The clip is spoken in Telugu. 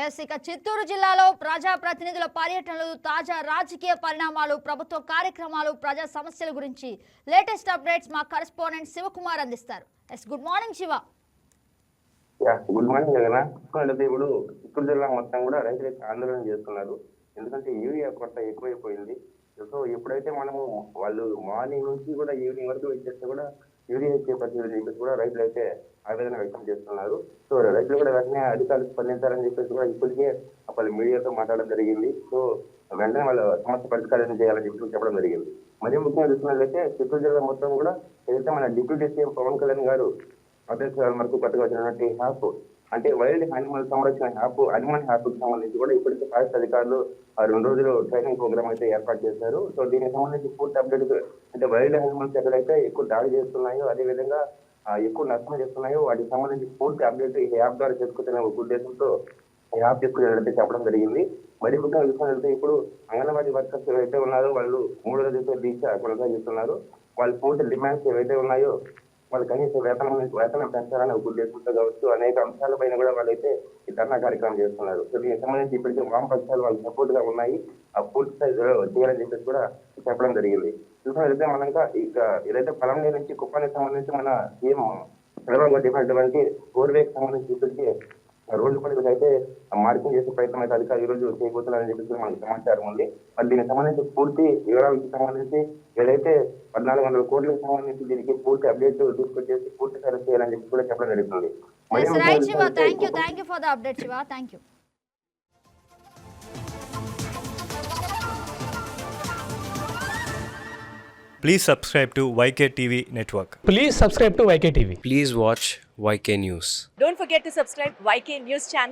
ఇక చిత్తూరు జిల్లాలో ప్రజా ప్రతినిధుల పర్యటనలు, తాజా రాజకీయ పరిణామాలు, ప్రభుత్వ కార్యక్రమాలు, ప్రజా సమస్యల గురించి లేటెస్ట్ అప్డేట్స్ మా కరెస్పాండెంట్ శివకుమార్ అందిస్తారు. Good morning Shiva. Good morning Jagan. ఇప్పుడు చిత్తూరు జిల్లా మొత్తం కూడా రైతులు ఆందోళన చేస్తున్నారు. ఎందుకంటే యూరియా కొరత ఎక్కువైపోయింది. సో ఎప్పుడైతే మనము వాళ్ళు మార్నింగ్ నుంచి కూడా ఈవినింగ్ వరకు వచ్చేస్తే కూడా యూరియా ఇచ్చే పరిస్థితి చెప్పేసి కూడా రైతులు అయితే ఆవేదన వ్యక్తం చేస్తున్నారు. సో రైతులు కూడా వెంటనే అధికారులు స్పందించాలని చెప్పేసి కూడా ఇప్పటికే వాళ్ళు మీడియాతో మాట్లాడడం జరిగింది. సో వెంటనే వాళ్ళ సమస్య పరిష్కారం చేయాలని చెప్పి చెప్పడం జరిగింది. మరీ ముఖ్యంగా చూసుకున్నట్లయితే చిత్తూరు జిల్లా మొత్తం కూడా ఏదైతే మన డిప్యూటీ సీఎం పవన్ కళ్యాణ్ గారు ఆదేశాల వరకు పట్టుకొచ్చినటువంటి హ్యాప్ అంటే వైల్డ్ యానిమల్ సంరక్షణ హ్యాప్ అనిమల్ హ్యాప్ కి సంబంధించి కూడా ఇప్పటికే ఫారెస్ట్ అధికారులు 2 రోజులు ట్రైనింగ్ ప్రోగ్రామ్ అయితే ఏర్పాటు చేశారు. సో దీనికి సంబంధించి పూర్తి అప్డేట్ అంటే వైల్డ్ యానిమల్స్ ఎక్కడైతే ఎక్కువ దాడి చేస్తున్నాయో, అదేవిధంగా ఎక్కువ నష్టం చేస్తున్నాయో వాటికి సంబంధించి పూర్తి అప్డేట్ ఈ యాప్ ద్వారా చేసుకుంటున్న ఉద్దేశంతో యాప్ తీసుకునేటట్టు చెప్పడం జరిగింది. మరి ముఖ్యంగా చూసుకున్నట్లయితే ఇప్పుడు అంగన్వాడీ వర్కర్స్ ఏవైతే ఉన్నారో వాళ్ళు 3 రోజులతో దీక్ష కొనసాగిస్తున్నారు. వాళ్ళ పూర్తి డిమాండ్స్ ఏవైతే ఉన్నాయో వాళ్ళు కనీస వేతనం పెంచాలని ఉద్దేశంతో కావచ్చు, అనేక అంశాలపైన కూడా వాళ్ళైతే ఈ ధర్నా కార్యక్రమం చేస్తున్నారు. సో దీనికి సంబంధించి ఇప్పటికే వామపక్షాలు వాళ్ళకి సపోర్ట్ గా ఉన్నాయి. ఆ పూర్తి స్థాయిలో చేయాలని చెప్పేసి కూడా చెప్పడం జరిగింది. చూసినట్లయితే మనం ఇక ఏదైతే పొలంలో నుంచి కుప్పానికి సంబంధించి మన సీఎం చంద్రబాబు డిపార్ట్మెంట్ గోర్వేకి సంబంధించి ఇప్పటికే రోడ్డు పనులకు అయితే మార్కింగ్ చేసే ప్రయత్నం అయితే అధికారులు ఈ రోజు చేయబోతున్నారని చెప్పేసి మనకు సమాచారం ఉంది. మరి దీనికి సంబంధించి పూర్తి వివరాలకు సంబంధించి ఏదైతే 1400 కోట్లకు సంబంధించి దీనికి పూర్తి అప్డేట్ తీసుకొచ్చేసి పూర్తి స్థాయిలో చేయాలని చెప్పి కూడా చెప్పడం జరుగుతుంది. Please subscribe to YK TV Network. Please subscribe to YK TV. Please watch YK News. Don't forget to subscribe YK News channel.